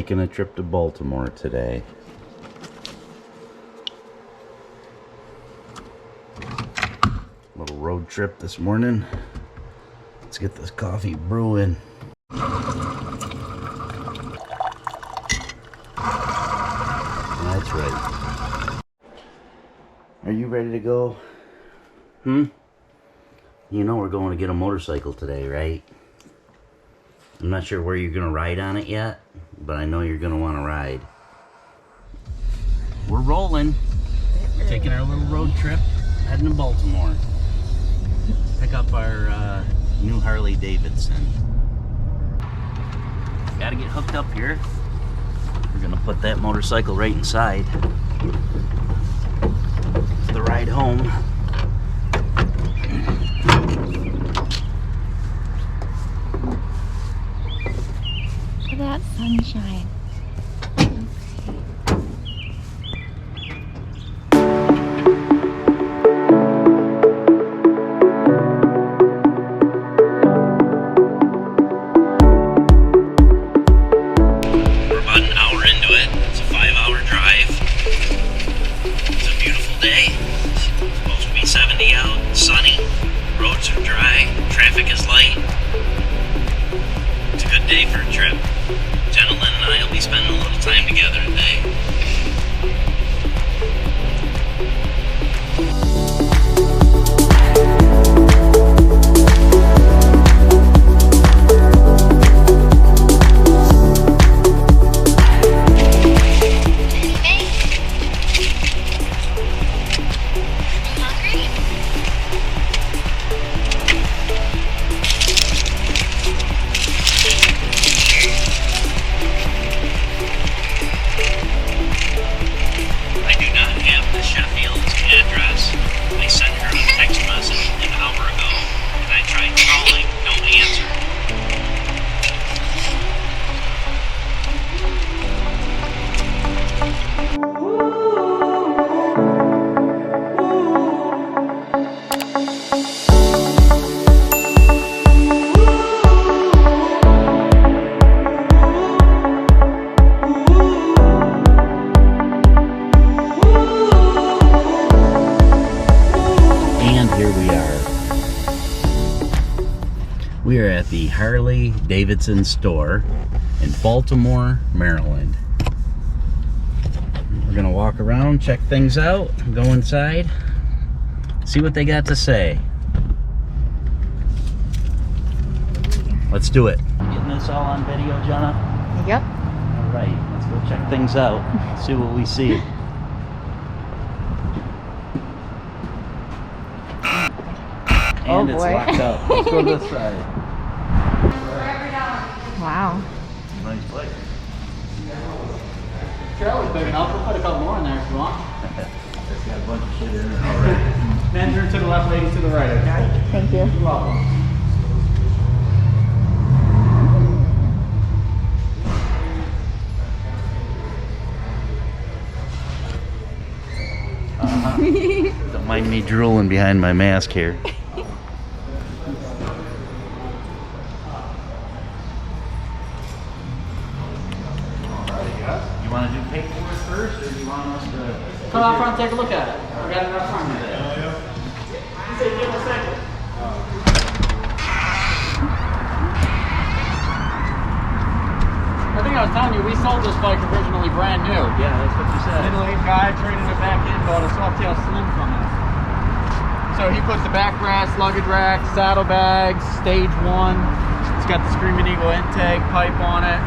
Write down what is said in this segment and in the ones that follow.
taking a trip to Baltimore today. Little road trip this morning. Let's get this coffee brewing. That's right. Are you ready to go? You know we're going to get a motorcycle today, right? I'm not sure where you're going to ride on it yet, but I know you're going to want to ride. We're rolling. We're taking our little road trip, heading to Baltimore. Pick up our new Harley Davidson. Gotta get hooked up here. We're going to put that motorcycle right inside. For the ride home. Look at that sunshine. We're about an hour into it. It's a 5-hour drive. It's a beautiful day. It's supposed to be 70 out, sunny. Roads are dry. Traffic is light. It's a good day for a trip. Jenna and I will be spending a little time together today. We are at the Harley Davidson store in Baltimore, Maryland. We're gonna walk around, check things out, go inside, see what they got to say. Let's do it. Getting this all on video, Jenna? Yep. All right, let's go check things out, see what we see. And it's locked up. Let's go to this side. Wow. Nice place. Trailer's big enough. We'll put a couple more in there if you want. It's got a bunch of shit in it already. Men's room to the left, ladies to the right, okay? Thank you. You're welcome. Don't mind me drooling behind my mask here. You want to do paperwork first, or do you want us to... Come out front and take a look at it. We got it up front today. You say give us a second. I think I was telling you, we sold this bike originally brand new. Yeah, that's what you said. Middle-aged guy traded it back in, bought a Softail Slim from us. So he puts the back rest, luggage rack, saddlebags, stage 1. It's got the Screaming Eagle intake pipe on it.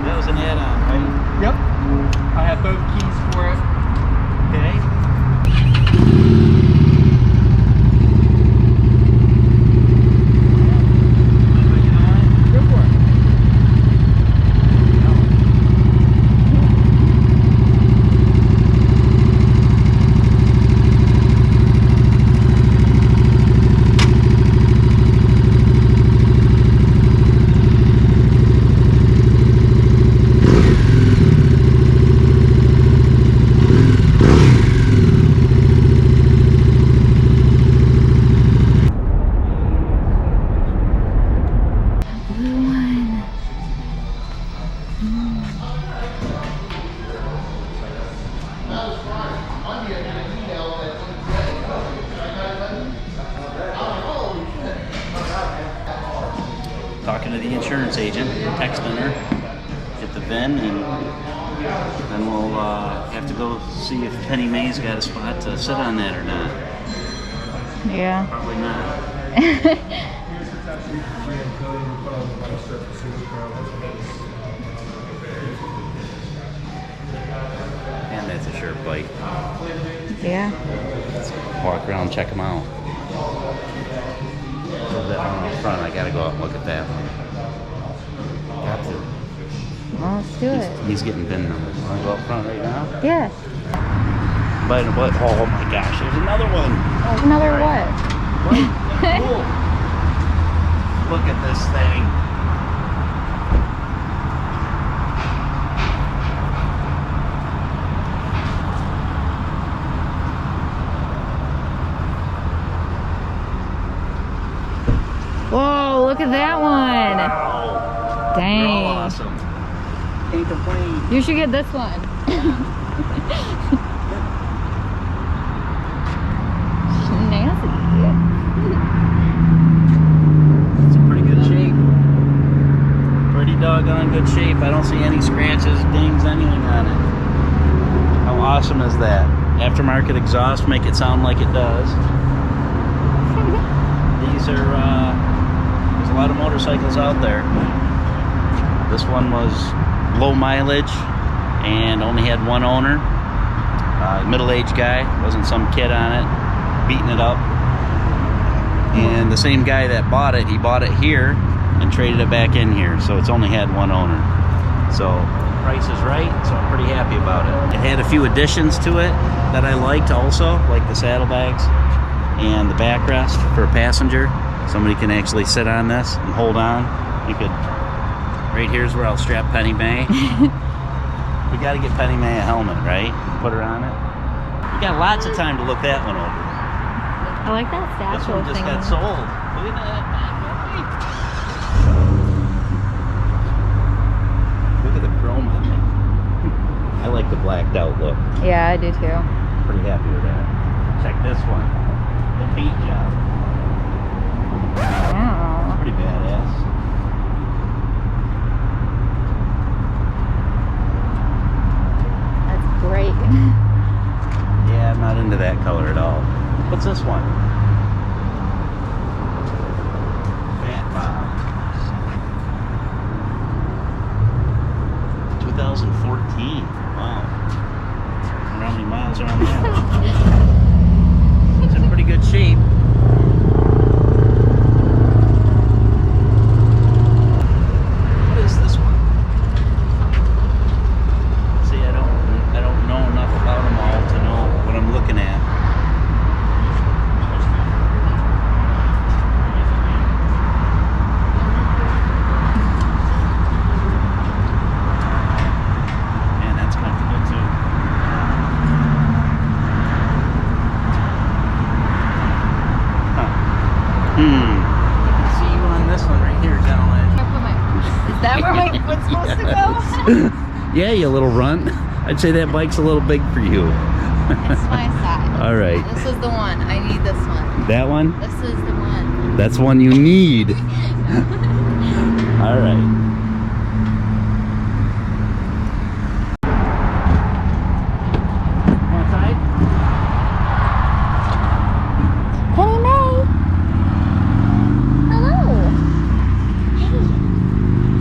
That was an add-on, right? Yep. I have both keys for it. Okay. Go for it. the insurance agent, texting her, get the VIN, and then we'll have to go see if Penny Mae's got a spot to sit on that or not. Yeah. Probably not. And that's a sharp bite. Yeah. Let's walk around, check them out. There's that one in front. I gotta go out and look at that one. Got to. Well, let's do it. He's getting VIN numbers. Wanna go up front right now? Yeah. But what? Oh my gosh, there's another one. Another what? Wait, cool. Look at this thing. Whoa, look at that one. Wow. Dang. They're all awesome. Can't complain. You should get this one. Snazzy. It's in pretty good shape. Pretty doggone good shape. I don't see any scratches, dings, anything on it. How awesome is that? Aftermarket exhaust make it sound like it does. These are, there's a lot of motorcycles out there. This one was low mileage and only had one owner. Middle-aged guy, wasn't some kid on it, beating it up. And the same guy that bought it, he bought it here and traded it back in here. So it's only had one owner. So the price is right, so I'm pretty happy about it. It had a few additions to it that I liked also, like the saddlebags and the backrest for a passenger. Somebody can actually sit on this and hold on. You could, right here's where I'll strap Penny Mae. We got to get Penny Mae a helmet, right? Put her on it. We got lots of time to look that one over. I like that This satchel one just thing. got sold. Look at that. Look at the chrome on it. I like the blacked out look. Yeah, I do too. Pretty happy with that. Check this one. The paint job. Wow. Pretty badass. That's great. Yeah, I'm not into that color at all. What's this one? Fat Bob. 2014. Wow. I wonder how many miles are on that one. It's in pretty good shape. What is this one? See, I don't know enough about them all to know what I'm looking at. Man, that's comfortable too. See you on this one right here, gentlemen. Is that where my foot's supposed to go? Yeah, you little runt. I'd say that bike's a little big for you. It's my side. All right. This is the one. I need this one. That one? This is the one. That's one you need. All right. Outside? Penny Mae. Hello. Hey.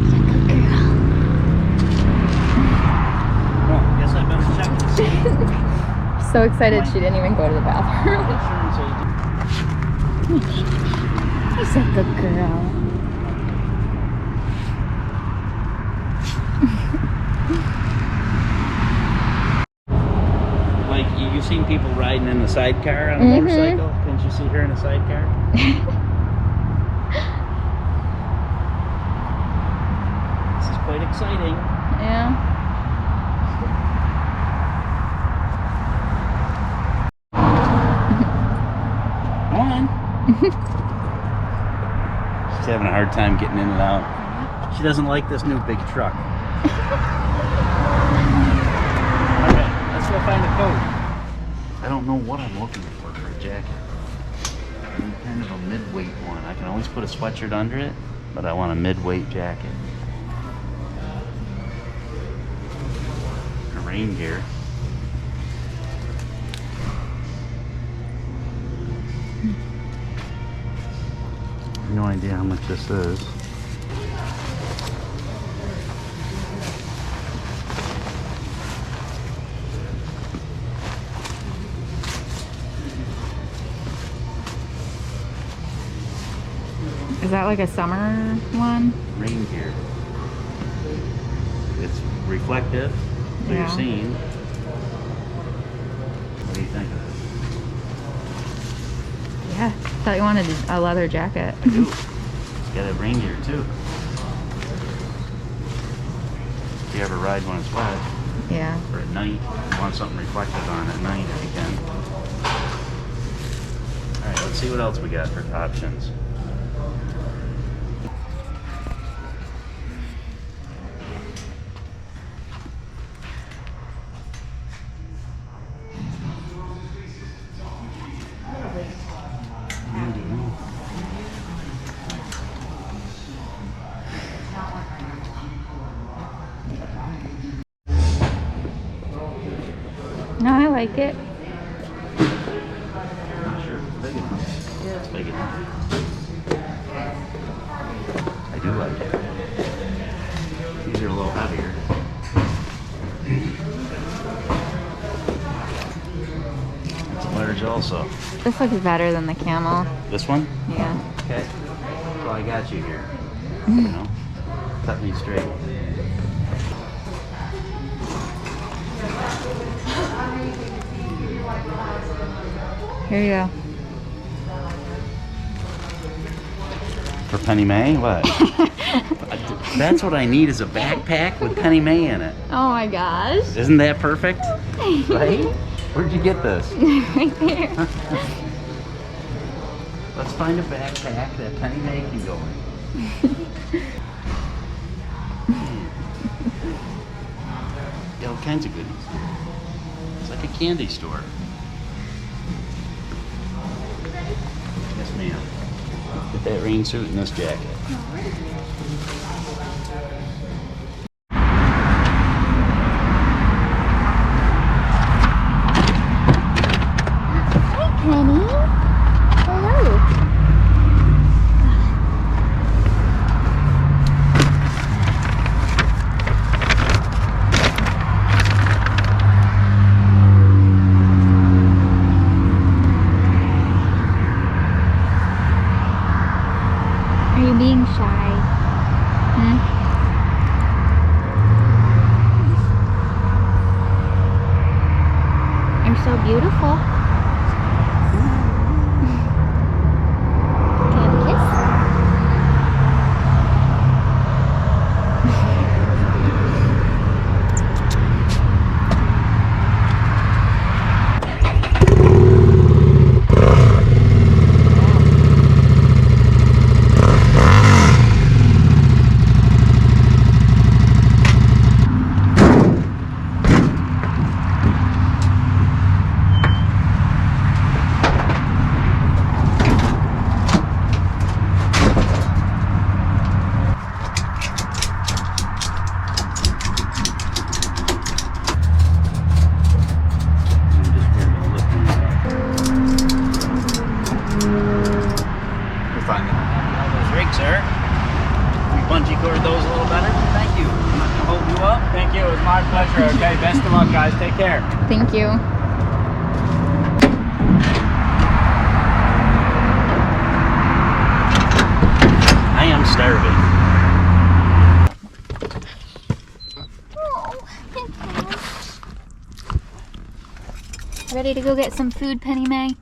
You're a good girl. Well, guess I better check to see. So excited she didn't even go to the bathroom. He's a good girl. Like, you've seen people riding in the sidecar on a motorcycle? Didn't you see her in a sidecar? This is quite exciting. Yeah. Come on. She's having a hard time getting in and out. She doesn't like this new big truck. Alright, let's go find a coat. I don't know what I'm looking for a jacket. I need kind of a mid-weight one. I can always put a sweatshirt under it. but I want a mid-weight jacket. A rain gear. No idea how much this is. Is that like a summer one? Rain gear. It's reflective, so Yeah. you're seeing. What do you think of it? Yeah. Thought you wanted a leather jacket. I do. It's got a rain gear too. If you ever ride when it's wet, Yeah. or at night, you want something reflective on at night if you can. Alright, let's see what else we got for options. No, I like it. Not sure if it's big enough. Yeah, it's big enough. I do like it. These are a little heavier. It's large also. This looks better than the camel. This one? Yeah. Okay. So I got you here. You know? Cut me straight. Here you go. For Penny May? What? That's what I need, is a backpack with Penny May in it. Oh my gosh. Isn't that perfect? Right? Where'd you get this? Right there. Let's find a backpack that Penny May can go in. Got all kinds of goodies. It's like a candy store. Yes, ma'am. Get that rain suit and this jacket. Hi, Penny. Hello. Are you being shy? Hmm? You're so beautiful. Can I have a kiss? Sir. We bungee cord those a little better. Thank you. I'm not gonna hold you up. Thank you. It was my pleasure. Okay. Best of luck, guys. Take care. Thank you. I am starving. Ready to go get some food, Penny May?